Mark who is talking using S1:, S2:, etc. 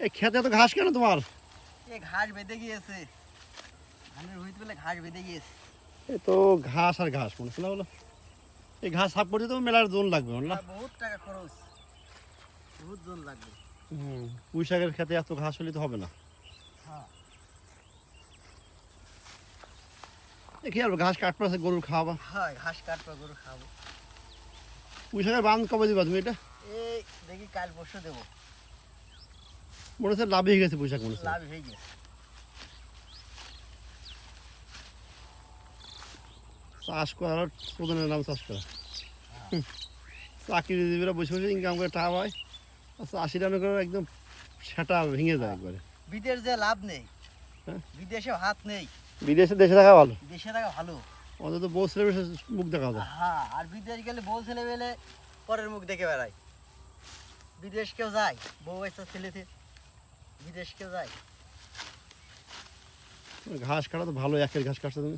S1: এই খেতে তো ঘাস কেন তোমার?
S2: এই ঘাস বেঁধে গিয়েছে, ধানের রুইত বলে ঘাস বেঁধে গিয়েছে।
S1: এই তো ঘাস আর ঘাস মনে হচ্ছে না বলো। এই ঘাস সাফ করতে তো মেলার জোন লাগবে না?
S2: বহুত টাকা খরচ, বহুত জন লাগবে।
S1: পুঁই শাকের খেতে এত ঘাস হলে তো হবে না।
S2: হ্যাঁ,
S1: দেখি আর ঘাস কাটতে আছে গরুর খাওয়াবা।
S2: হ্যাঁ ঘাস কাটবা গরু খাবো।
S1: পুঁই শাকের বাঁধ কবে দিবা তুমি এটা?
S2: এই দেখি কাল পরশু দেবো।
S1: মনে হচ্ছে লাভ হয়ে গেছে পুঁই শাক মনে হচ্ছে।
S2: লাভ হয়ে গেছে।
S1: চাষ করার প্রধানের নাম চাষ করা। চাকরিজীবীরা বসে বসে ইনকাম করে টাকা পায়, আর চাষিরা মনে করে একদম সেটা ভেঙে যায় একবারে।
S2: বিদেশ যে লাভ নেই,
S1: হ্যাঁ।
S2: বিদেশে হাত নেই,
S1: বিদেশে দেশে থাকা ভালো,
S2: দেশে থাকা ভালো।
S1: অন্তত বউ ছেলে বেশি মুখ দেখা যায়।
S2: হ্যাঁ, আর বিদেশ গেলে বউ ছেলে পেলে পরের মুখ দেখে বেড়ায়। বিদেশ কেউ যায়, বউ বাচ্চা ছেলেতে বিদেশ কেউ যায়।
S1: ঘাস কাটা তো ভালো, একের ঘাস কাটছো তুমি।